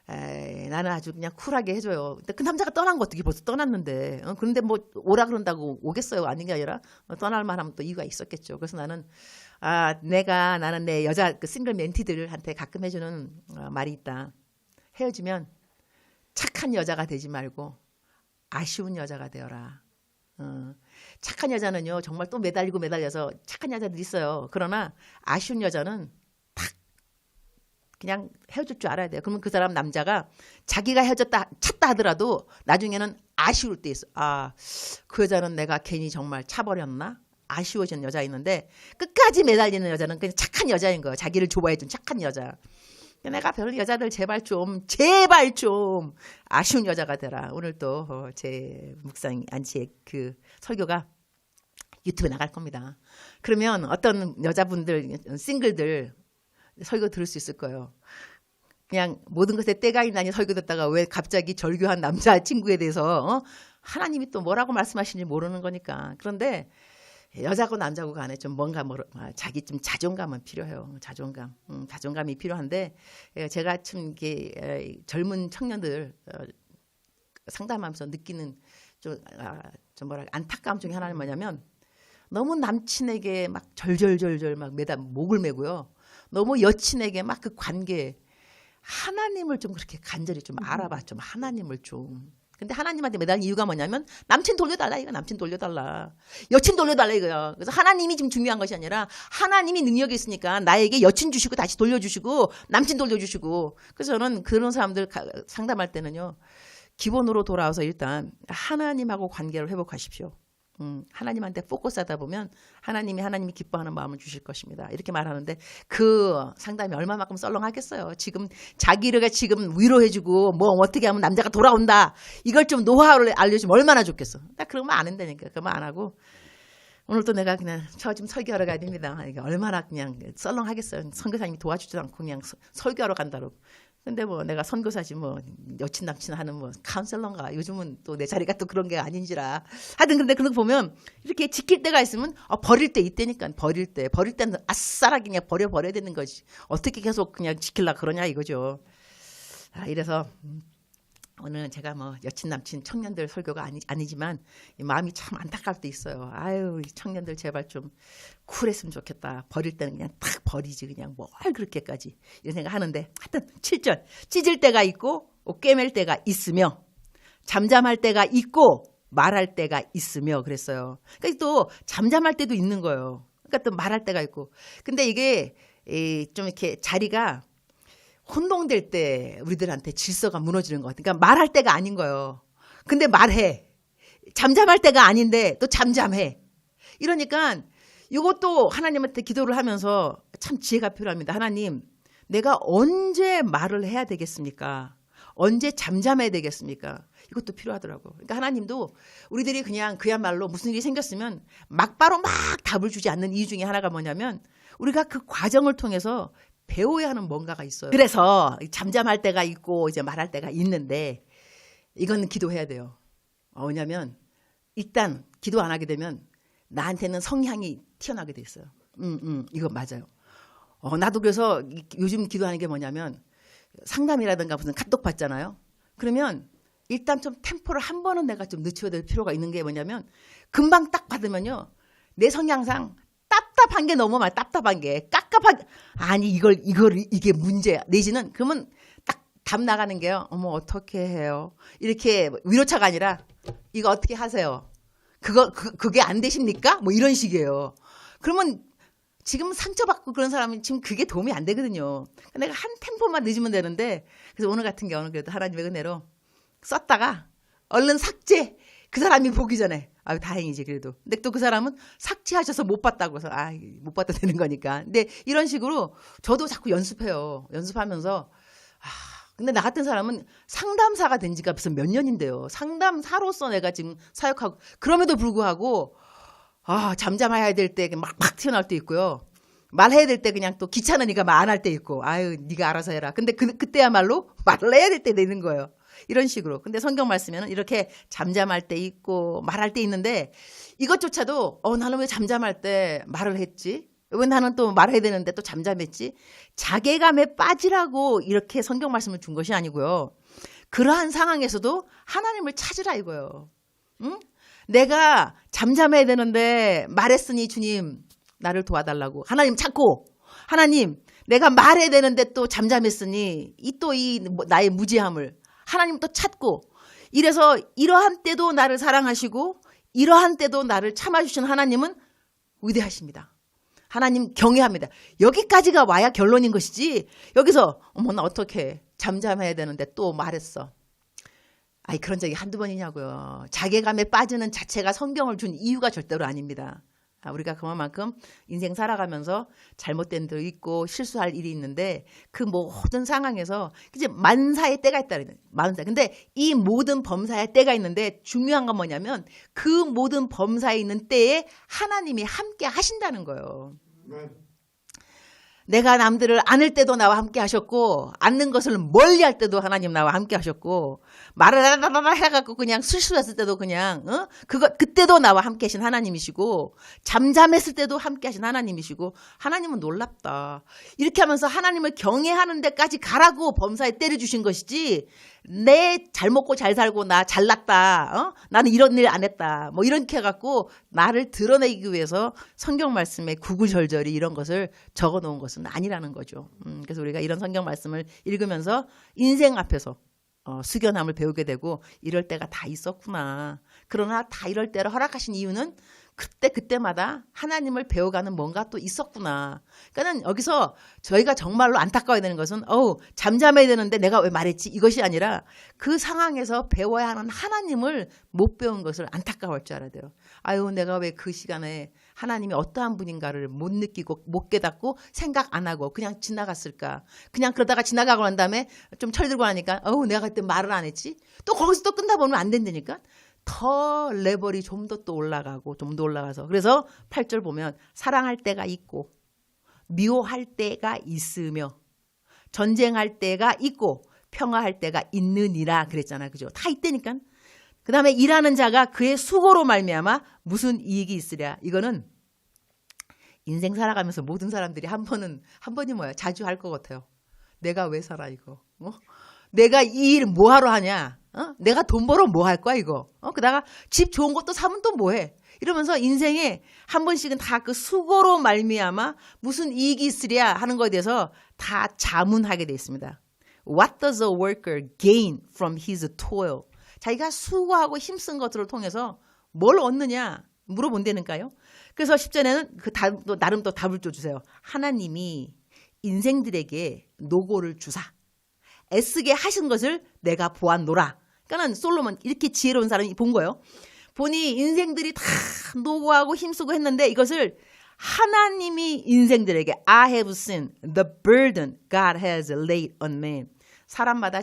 나는 아주 그냥 쿨하게 해줘요. 근데 그 남자가 떠난 것도 벌써 떠났는데 그런데 뭐 오라 그런다고 오겠어요? 아닌 게 아니라 떠날 만하면 또 이유가 있었겠죠. 그래서 나는 나는 내 여자 그 싱글 멘티들한테 가끔 해주는 말이 있다. 헤어지면 착한 여자가 되지 말고 아쉬운 여자가 되어라. 착한 여자는요 정말 또 매달려서 착한 여자들 있어요. 그러나 아쉬운 여자는 그냥 헤어질 줄 알아야 돼요. 그러면 그 사람 남자가 자기가 헤어졌다 찾다 하더라도 나중에는 아쉬울 때 있어. 그 여자는 내가 괜히 정말 차버렸나? 아쉬워지는 여자 있는데 끝까지 매달리는 여자는 그냥 착한 여자인 거예요. 자기를 좋아해준 착한 여자. 내가 별 여자들 제발 좀 아쉬운 여자가 되라. 오늘 또 제 묵상 안치의 그 설교가 유튜브에 나갈 겁니다. 그러면 어떤 여자분들 싱글들 설교 들을 수 있을 거예요. 그냥 모든 것에 때가 있나니 설교 듣다가 왜 갑자기 절교한 남자 친구에 대해서 하나님이 또 뭐라고 말씀하시는지 모르는 거니까. 그런데 여자고 남자고 간에 좀 뭔가 자기 좀 자존감은 필요해요. 자존감이 필요한데 제가 참 이게 젊은 청년들 상담하면서 느끼는 좀 안타까움 중에 하나는 뭐냐면 너무 남친에게 막 절절절절 막 목을 매고요. 너무 여친에게 막 그 관계 하나님을 좀 그렇게 간절히 좀 알아봐. 좀 하나님을 좀. 근데 하나님한테 매달린 이유가 뭐냐면 남친 돌려달라 이거. 남친 돌려달라. 여친 돌려달라 이거야. 그래서 하나님이 지금 중요한 것이 아니라 하나님이 능력이 있으니까 나에게 여친 주시고 다시 돌려주시고 남친 돌려주시고. 그래서 저는 그런 사람들 상담할 때는요. 기본으로 돌아와서 일단 하나님하고 관계를 회복하십시오. 하나님한테 포커스하다 보면 하나님이 기뻐하는 마음을 주실 것입니다. 이렇게 말하는데 그 상담이 얼마만큼 썰렁하겠어요. 지금 자기를 지금 위로해주고 뭐 어떻게 하면 남자가 돌아온다. 이걸 좀 노하우를 알려주면 얼마나 좋겠어. 나 그런 말 안 한다니까. 그런 말 안 하고 오늘 또 내가 그냥 지금 설교하러 가야 됩니다. 이게 얼마나 그냥 썰렁하겠어요. 선교사님이 도와주지도 않고 그냥 설교하러 간다고. 근데 뭐 내가 선교사지 뭐 여친 남친 하는 뭐 카운셀러인가 요즘은 또 내 자리가 또 그런 게 아닌지라 하여튼 근데 그런 거 보면 이렇게 지킬 때가 있으면 버릴 때 있다니까 버릴 때는 아싸라게 그냥 버려야 되는 거지 어떻게 계속 그냥 지키려고 그러냐 이거죠. 이래서 오늘 제가 뭐 여친 남친 청년들 설교가 아니지만 마음이 참 안타까울 때 있어요. 아유 이 청년들 제발 좀 쿨했으면 좋겠다. 버릴 때는 그냥 탁 버리지 그냥 뭘 그렇게까지 이런 생각 하는데 하여튼 7절 찢을 때가 있고 꿰맬 때가 있으며 잠잠할 때가 있고 말할 때가 있으며 그랬어요. 그러니까 또 잠잠할 때도 있는 거예요. 그러니까 또 말할 때가 있고 근데 이게 좀 이렇게 자리가 혼동될 때 우리들한테 질서가 무너지는 것 같아요. 그러니까 말할 때가 아닌 거예요. 근데 말해. 잠잠할 때가 아닌데 또 잠잠해. 이러니까 이것도 하나님한테 기도를 하면서 참 지혜가 필요합니다. 하나님, 내가 언제 말을 해야 되겠습니까? 언제 잠잠해야 되겠습니까? 이것도 필요하더라고. 그러니까 하나님도 우리들이 그냥 그야말로 무슨 일이 생겼으면 막바로 막 답을 주지 않는 이유 중에 하나가 뭐냐면 우리가 그 과정을 통해서 배워야 하는 뭔가가 있어요. 그래서 잠잠할 때가 있고 이제 말할 때가 있는데 이건 기도해야 돼요. 왜냐면 일단 기도 안 하게 되면 나한테는 성향이 튀어나게 돼 있어요. 이거 맞아요. 나도 그래서 요즘 기도하는 게 뭐냐면 상담이라든가 무슨 카톡 받잖아요. 그러면 일단 좀 템포를 한 번은 내가 좀 늦춰야 될 필요가 있는 게 뭐냐면 금방 딱 받으면요. 내 성향상 답답한 게 너무 많아. 답답한 게 깝깝하게 아니 이게 문제야. 내지는 그러면 딱 답 나가는 게요. 어머 어떻게 해요? 이렇게 위로차가 아니라 이거 어떻게 하세요? 그게 안 되십니까? 뭐 이런 식이에요. 그러면 지금 상처받고 그런 사람은 지금 그게 도움이 안 되거든요. 내가 한 템포만 늦으면 되는데, 그래서 오늘 같은 경우는 그래도 하나님의 은혜로 썼다가 얼른 삭제. 그 사람이 보기 전에. 아유, 다행이지, 그래도. 근데 또 그 사람은 삭제하셔서 못 봤다고 해서, 못 봐도 되는 거니까. 근데 이런 식으로 저도 자꾸 연습해요. 연습하면서, 근데 나 같은 사람은 상담사가 된 지가 벌써 몇 년인데요. 상담사로서 내가 지금 사역하고, 그럼에도 불구하고, 잠잠해야 될 때 막 튀어나올 때 있고요. 말해야 될 때 그냥 또 귀찮으니까 말 안 할 때 있고, 아유, 네가 알아서 해라. 근데 그때야말로 말을 해야 될 때 되는 거예요. 이런 식으로. 근데 성경 말씀에는 이렇게 잠잠할 때 있고 말할 때 있는데, 이것조차도 나는 왜 잠잠할 때 말을 했지? 왜 나는 또 말해야 되는데 또 잠잠했지? 자괴감에 빠지라고 이렇게 성경 말씀을 준 것이 아니고요. 그러한 상황에서도 하나님을 찾으라 이거예요. 응? 내가 잠잠해야 되는데 말했으니 주님 나를 도와달라고. 하나님 찾고, 하나님 내가 말해야 되는데 또 잠잠했으니 이 나의 무지함을 하나님 또 찾고, 이래서 이러한 때도 나를 사랑하시고 이러한 때도 나를 참아주신 하나님은 위대하십니다. 하나님 경외합니다. 여기까지가 와야 결론인 것이지, 여기서 나 어떻게 잠잠해야 되는데 또 말했어. 그런 적이 한두 번이냐고요. 자괴감에 빠지는 자체가 성경을 준 이유가 절대로 아닙니다. 우리가 그만큼 인생 살아가면서 잘못된 데 있고 실수할 일이 있는데, 그 모든 상황에서 이제 만사의 때가 있다. 만사. 근데 이 모든 범사의 때가 있는데, 중요한 건 뭐냐면 그 모든 범사에 있는 때에 하나님이 함께 하신다는 거예요. 내가 남들을 안을 때도 나와 함께 하셨고, 안는 것을 멀리 할 때도 하나님 나와 함께 하셨고, 말을 해갖고 그냥 실수했을 때도 그냥, 그때도 나와 함께 하신 하나님이시고, 잠잠했을 때도 함께 하신 하나님이시고, 하나님은 놀랍다. 이렇게 하면서 하나님을 경외하는 데까지 가라고 범사에 때려주신 것이지, 내 잘 먹고 잘 살고 나 잘났다. 나는 이런 일 안 했다. 이렇게 해갖고 나를 드러내기 위해서 성경 말씀에 구구절절히 이런 것을 적어 놓은 것은 아니라는 거죠. 그래서 우리가 이런 성경 말씀을 읽으면서 인생 앞에서 숙연함을 배우게 되고, 이럴 때가 다 있었구나. 그러나 다 이럴 때를 허락하신 이유는 그때마다 하나님을 배워가는 뭔가 또 있었구나. 그러니까 여기서 저희가 정말로 안타까워야 되는 것은 잠잠해야 되는데 내가 왜 말했지? 이것이 아니라 그 상황에서 배워야 하는 하나님을 못 배운 것을 안타까워할 줄 알아야 돼요. 내가 왜 그 시간에 하나님이 어떠한 분인가를 못 느끼고 못 깨닫고 생각 안 하고 그냥 지나갔을까? 그냥 그러다가 지나가고 난 다음에 좀 철 들고 나니까 내가 그때 말을 안 했지? 또 거기서 또 끝나보면 안 된다니까? 더 레벨이 좀 더 또 올라가고 좀 더 올라가서, 그래서 8절 보면 사랑할 때가 있고 미워할 때가 있으며 전쟁할 때가 있고 평화할 때가 있느니라 그랬잖아. 그죠? 다 있다니까. 그 다음에 일하는 자가 그의 수고로 말미암아 무슨 이익이 있으랴. 이거는 인생 살아가면서 모든 사람들이 한 번이 뭐야? 자주 할 것 같아요. 내가 왜 살아 이거? 내가 이 일 뭐하러 하냐? 내가 돈 벌어 뭐 할 거야 이거? 그다가 집 좋은 것도 사면 또 뭐해? 이러면서 인생에 한 번씩은 다 그 수고로 말미암아 무슨 이익이 있으랴 하는 거에 대해서 다 자문하게 돼 있습니다. What does a worker gain from his toil? 자기가 수고하고 힘쓴 것들을 통해서 뭘 얻느냐 물어본다니까요. 그래서 10절에는 나름 또 답을 줘주세요. 하나님이 인생들에게 노고를 주사 애쓰게 하신 것을 내가 보았노라. 그러니까 솔로몬 이렇게 지혜로운 사람이 본 거예요. 보니 인생들이 다 노고하고 힘쓰고 했는데 이것을 하나님이 인생들에게 I have seen the burden God has laid on man. 사람마다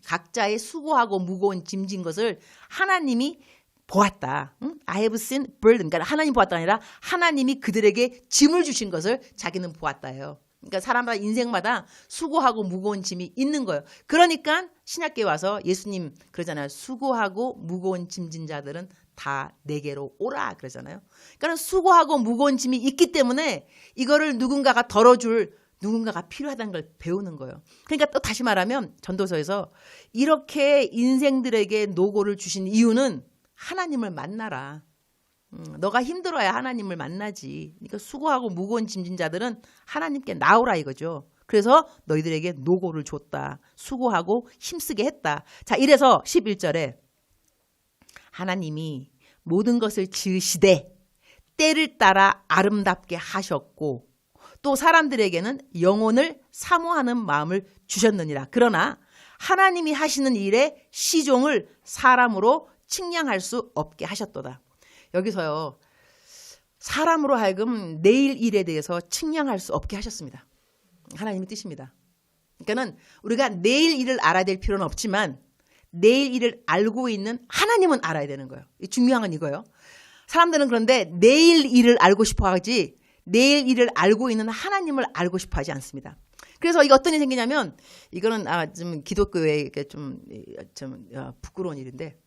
각자의 수고하고 무거운 짐진 것을 하나님이 보았다. I have seen burden. 그러니까 하나님 보았다 아니라 하나님이 그들에게 짐을 주신 것을 자기는 보았다예요. 그러니까 사람마다 인생마다 수고하고 무거운 짐이 있는 거예요. 그러니까 신약교회 와서 예수님 그러잖아요. 수고하고 무거운 짐진 자들은 다 내게로 오라 그러잖아요. 그러니까 수고하고 무거운 짐이 있기 때문에 이거를 누군가가 덜어줄 누군가가 필요하다는 걸 배우는 거예요. 그러니까 또 다시 말하면 전도서에서 이렇게 인생들에게 노고를 주신 이유는 하나님을 만나라. 너가 힘들어야 하나님을 만나지. 그러니까 수고하고 무거운 짐진 자들은 하나님께 나오라 이거죠. 그래서 너희들에게 노고를 줬다. 수고하고 힘쓰게 했다. 자, 이래서 11절에 하나님이 모든 것을 지으시되 때를 따라 아름답게 하셨고 또 사람들에게는 영혼을 사모하는 마음을 주셨느니라. 그러나 하나님이 하시는 일에 시종을 사람으로 측량할 수 없게 하셨도다. 여기서요. 사람으로 하여금 내일 일에 대해서 측량할 수 없게 하셨습니다. 하나님의 뜻입니다. 그러니까는 우리가 내일 일을 알아야 될 필요는 없지만 내일 일을 알고 있는 하나님은 알아야 되는 거예요. 중요한 건 이거예요. 사람들은 그런데 내일 일을 알고 싶어 하지 내일 일을 알고 있는 하나님을 알고 싶어 하지 않습니다. 그래서 이게 어떤 일이 생기냐면 이거는 좀 기독교에 좀 부끄러운 일인데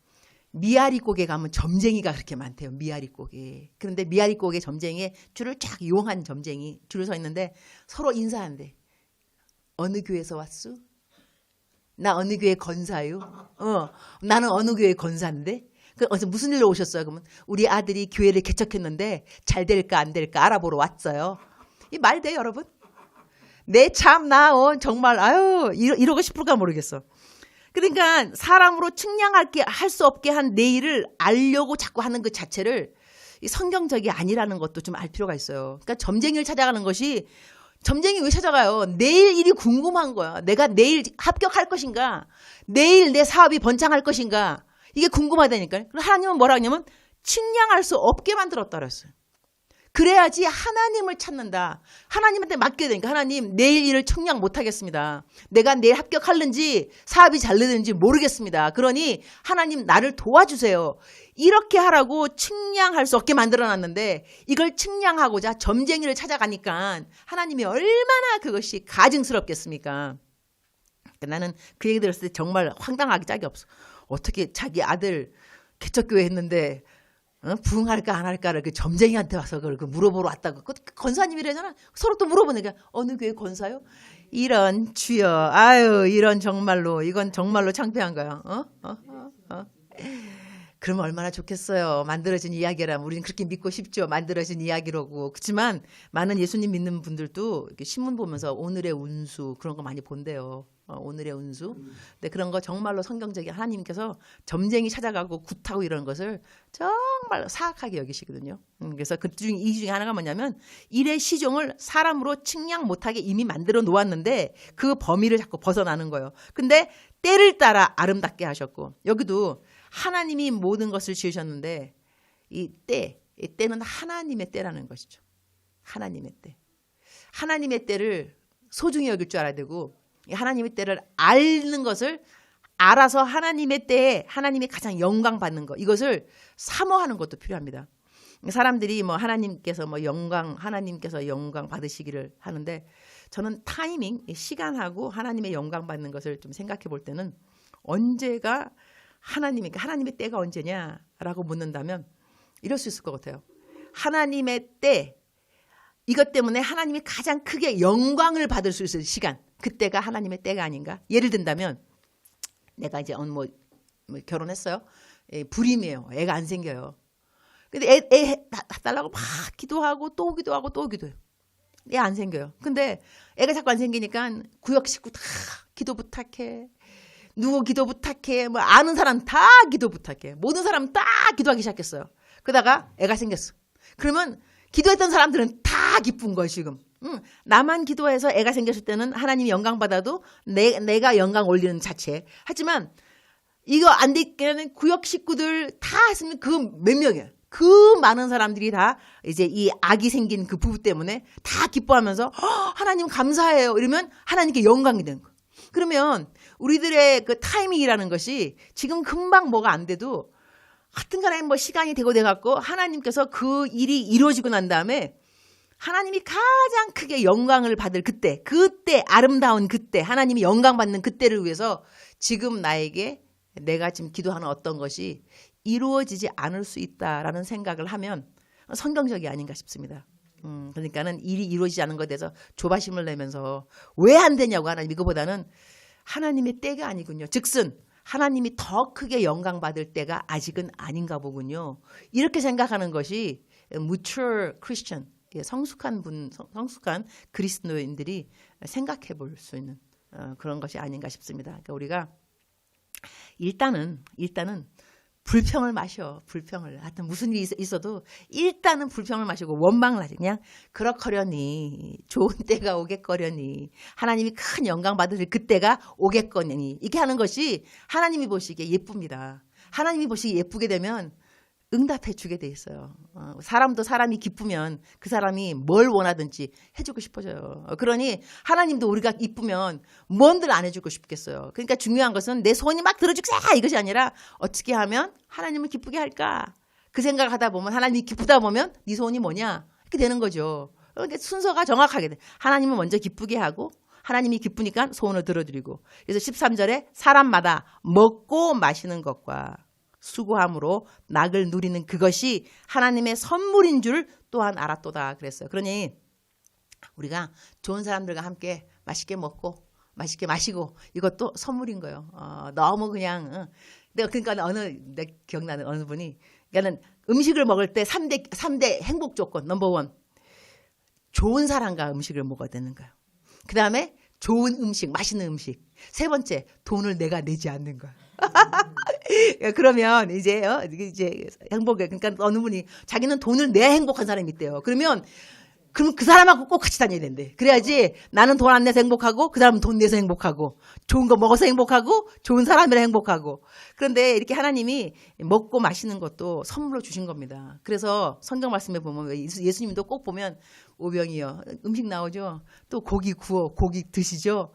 미아리곡에 가면 점쟁이가 그렇게 많대요. 미아리곡에. 그런데 미아리곡에 점쟁이에 줄을 쫙 이용한 점쟁이 줄을 서 있는데 서로 인사한대. 어느 교회에서 왔어? 나 어느 교회 건사요? 나는 어느 교회 건사인데? 그래서 무슨 일로 오셨어요? 그러면 우리 아들이 교회를 개척했는데 잘 될까 안 될까 알아보러 왔어요. 이 말 돼 여러분? 내 참 나 정말 아유 이러고 싶을까 모르겠어. 그러니까 사람으로 측량할게 할 수 없게 한 내일을 알려고 자꾸 하는 그 자체를 성경적이 아니라는 것도 좀 알 필요가 있어요. 그러니까 점쟁이를 찾아가는 것이 점쟁이 왜 찾아가요? 내일 일이 궁금한 거야. 내가 내일 합격할 것인가? 내일 내 사업이 번창할 것인가? 이게 궁금하다니까요. 하나님은 뭐라 하냐면 측량할 수 없게 만들었다 그랬어요. 그래야지 하나님을 찾는다. 하나님한테 맡겨야 되니까 하나님 내일 일을 측량 못하겠습니다. 내가 내일 합격하는지 사업이 잘 되는지 모르겠습니다. 그러니 하나님 나를 도와주세요. 이렇게 하라고 측량할 수 없게 만들어놨는데 이걸 측량하고자 점쟁이를 찾아가니까 하나님이 얼마나 그것이 가증스럽겠습니까? 나는 그 얘기 들었을 때 정말 황당하기 짝이 없어. 어떻게 자기 아들 개척교회 했는데 부흥할까 안 할까를 그 점쟁이한테 와서 그걸 물어보러 왔다고. 권사님이래잖아. 서로 또 물어보니까 어느 교회 권사요? 이런 주여, 아유 이런 정말로 이건 정말로 창피한 거야. 그러면 얼마나 좋겠어요. 만들어진 이야기라면 우리는 그렇게 믿고 싶죠. 만들어진 이야기라고. 그렇지만 많은 예수님 믿는 분들도 이렇게 신문 보면서 오늘의 운수 그런 거 많이 본대요. 오늘의 운수. 근데 그런 거 정말로 성경적인 하나님께서 점쟁이 찾아가고 굿하고 이런 것을 정말 사악하게 여기시거든요. 그래서 이 중에 하나가 뭐냐면 일의 시종을 사람으로 측량 못하게 이미 만들어 놓았는데 그 범위를 자꾸 벗어나는 거예요. 근데 때를 따라 아름답게 하셨고 여기도 하나님이 모든 것을 지으셨는데 이 때는 하나님의 때라는 것이죠. 하나님의 때. 하나님의 때를 소중히 여길 줄 알아야 되고 하나님의 때를 아는 것을 알아서 하나님의 때에 하나님이 가장 영광 받는 것 이것을 사모하는 것도 필요합니다. 사람들이 뭐 하나님께서 하나님께서 영광 받으시기를 하는데 저는 타이밍, 시간하고 하나님의 영광 받는 것을 좀 생각해 볼 때는 언제가 하나님의 때가 언제냐라고 묻는다면 이럴 수 있을 것 같아요. 하나님의 때 이것 때문에 하나님이 가장 크게 영광을 받을 수 있을 시간 그때가 하나님의 때가 아닌가? 예를 든다면 내가 이제 결혼했어요. 불임이에요. 애가 안 생겨요. 근데 애 달라고 막 기도하고 또 기도하고 또 기도해요. 애 안 생겨요. 근데 애가 자꾸 안 생기니까 구역 식구 다 기도 부탁해. 누구 기도 부탁해. 뭐 아는 사람 다 기도 부탁해. 모든 사람 다 기도하기 시작했어요. 그러다가 애가 생겼어. 그러면 기도했던 사람들은 다 기쁜 거예요 지금. 나만 기도해서 애가 생겼을 때는 하나님이 영광 받아도 내가 영광 올리는 자체. 하지만 이거 안 되기에는 구역 식구들 다 했으면 그 몇 명이에요. 그 많은 사람들이 다 이제 이 아기 생긴 그 부부 때문에 다 기뻐하면서 하나님 감사해요. 이러면 하나님께 영광이 되는 거예요. 그러면 우리들의 그 타이밍이라는 것이 지금 금방 뭐가 안 돼도 하여튼간에 뭐 시간이 되고 돼갖고 하나님께서 그 일이 이루어지고 난 다음에 하나님이 가장 크게 영광을 받을 그때 아름다운 그때 하나님이 영광 받는 그때를 위해서 지금 나에게 내가 지금 기도하는 어떤 것이 이루어지지 않을 수 있다라는 생각을 하면 성경적이 아닌가 싶습니다. 그러니까는 일이 이루어지지 않은 것에 대해서 조바심을 내면서 왜 안 되냐고 하나님 이거보다는 하나님의 때가 아니군요. 즉슨 하나님이 더 크게 영광 받을 때가 아직은 아닌가 보군요. 이렇게 생각하는 것이 mature Christian, 성숙한 그리스도인들이 생각해 볼 수 있는 그런 것이 아닌가 싶습니다. 그러니까 우리가 일단은 불평을 마셔. 불평을. 하여튼 무슨 일이 있어도 일단은 불평을 마시고 원망을 하지. 그냥 그렇거려니 좋은 때가 오겠거려니 하나님이 큰 영광 받으실 그때가 오겠거니 이렇게 하는 것이 하나님이 보시기에 예쁩니다. 하나님이 보시기에 예쁘게 되면 응답해 주게 돼 있어요. 사람도 사람이 기쁘면 그 사람이 뭘 원하든지 해주고 싶어져요. 그러니 하나님도 우리가 이쁘면 뭔들 안 해주고 싶겠어요. 그러니까 중요한 것은 내 소원이 막 들어주자 이것이 아니라 어떻게 하면 하나님을 기쁘게 할까? 그 생각을 하다 보면 하나님이 기쁘다 보면 네 소원이 뭐냐? 이렇게 되는 거죠. 그러니까 순서가 정확하게 돼. 하나님은 먼저 기쁘게 하고 하나님이 기쁘니까 소원을 들어드리고 그래서 13절에 사람마다 먹고 마시는 것과 수고함으로 낙을 누리는 그것이 하나님의 선물인 줄 또한 알았도다 그랬어요. 그러니 우리가 좋은 사람들과 함께 맛있게 먹고 맛있게 마시고 이것도 선물인 거예요. 너무 그냥 내가 그러니까 내 기억나는 어느 분이 그러니까는 음식을 먹을 때 3대 행복 조건 넘버 원 좋은 사람과 음식을 먹어야 되는 거예요. 그 다음에 좋은 음식, 맛있는 음식. 세 번째 돈을 내가 내지 않는 거야. 그러면 이제 행복해. 그러니까 어느 분이 자기는 돈을 내야 행복한 사람이 있대요. 그럼 그 사람하고 꼭 같이 다녀야 된대. 그래야지 나는 돈 안 내서 행복하고 그 사람은 돈 내서 행복하고 좋은 거 먹어서 행복하고 좋은 사람이라 행복하고. 그런데 이렇게 하나님이 먹고 마시는 것도 선물로 주신 겁니다. 그래서 성경 말씀에 보면 예수님도 꼭 보면 오병이요. 음식 나오죠. 또 고기 구워 고기 드시죠.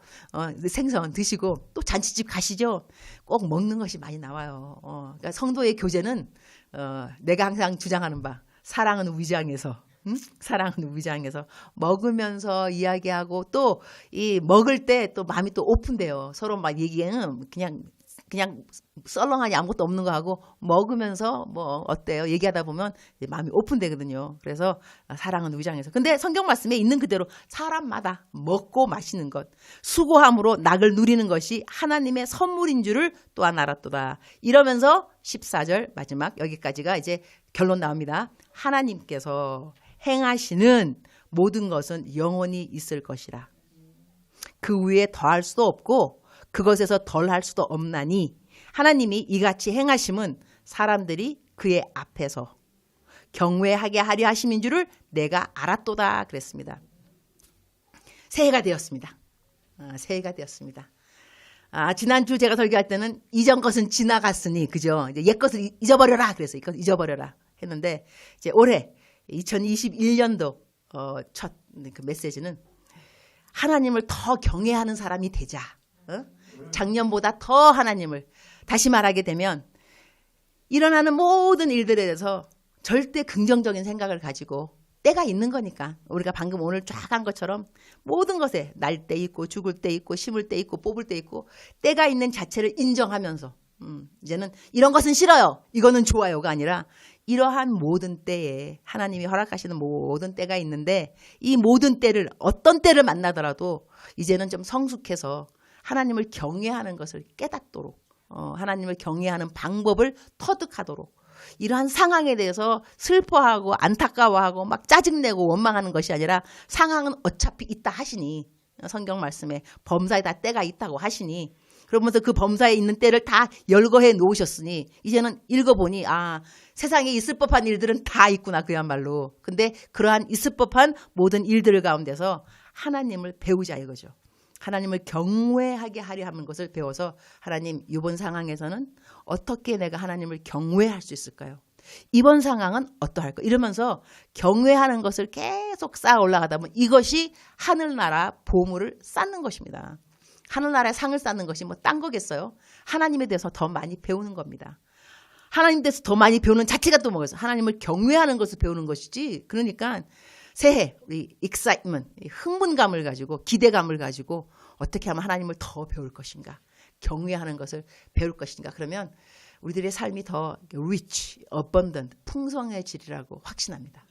생선 드시고 또 잔치집 가시죠. 꼭 먹는 것이 많이 나와요. 그러니까 성도의 교제는 내가 항상 주장하는 바 사랑은 위장에서 사랑은 위장에서 먹으면서 이야기하고 또 이 먹을 때 또 마음이 또 오픈돼요. 서로 막 얘기는 그냥 썰렁하니 아무것도 없는 거 하고 먹으면서 뭐 어때요? 얘기하다 보면 마음이 오픈되거든요. 그래서 사랑은 위장에서. 근데 성경 말씀에 있는 그대로 사람마다 먹고 마시는 것, 수고함으로 낙을 누리는 것이 하나님의 선물인 줄을 또한 알았도다. 이러면서 14절 마지막 여기까지가 이제 결론 나옵니다. 하나님께서 행하시는 모든 것은 영원히 있을 것이라. 그 위에 더할 수도 없고 그것에서 덜할 수도 없나니 하나님이 이같이 행하심은 사람들이 그의 앞에서 경외하게 하려 하심인 줄을 내가 알았도다 그랬습니다. 새해가 되었습니다. 새해가 되었습니다. 지난주 제가 설교할 때는 이전 것은 지나갔으니 그죠? 이제 옛 것을 잊어버려라 그래서 이것 잊어버려라 했는데 이제 올해 2021년도 첫 그 메시지는 하나님을 더 경외하는 사람이 되자. 작년보다 더 하나님을 다시 말하게 되면 일어나는 모든 일들에 대해서 절대 긍정적인 생각을 가지고 때가 있는 거니까 우리가 방금 오늘 쫙 한 것처럼 모든 것에 날 때 있고 죽을 때 있고 심을 때 있고 뽑을 때 있고 때가 있는 자체를 인정하면서 이제는 이런 것은 싫어요. 이거는 좋아요가 아니라 이러한 모든 때에 하나님이 허락하시는 모든 때가 있는데 이 모든 때를 어떤 때를 만나더라도 이제는 좀 성숙해서 하나님을 경외하는 것을 깨닫도록 하나님을 경외하는 방법을 터득하도록 이러한 상황에 대해서 슬퍼하고 안타까워하고 막 짜증내고 원망하는 것이 아니라 상황은 어차피 있다 하시니 성경 말씀에 범사에 다 때가 있다고 하시니 그러면서 그 범사에 있는 때를 다 열거해 놓으셨으니 이제는 읽어보니 세상에 있을 법한 일들은 다 있구나 그야말로. 근데 그러한 있을 법한 모든 일들 가운데서 하나님을 배우자 이거죠. 하나님을 경외하게 하려 하는 것을 배워서 하나님 이번 상황에서는 어떻게 내가 하나님을 경외할 수 있을까요? 이번 상황은 어떠할까? 이러면서 경외하는 것을 계속 쌓아 올라가다 보면 이것이 하늘나라 보물을 쌓는 것입니다. 하늘나라의 상을 쌓는 것이 뭐 딴 거겠어요? 하나님에 대해서 더 많이 배우는 겁니다. 하나님에 대해서 더 많이 배우는 자체가 또 뭐겠어요? 하나님을 경외하는 것을 배우는 것이지. 그러니까 새해 우리 excitement, 흥분감을 가지고 기대감을 가지고 어떻게 하면 하나님을 더 배울 것인가? 경외하는 것을 배울 것인가? 그러면 우리들의 삶이 더 rich, abundant, 풍성해지리라고 확신합니다.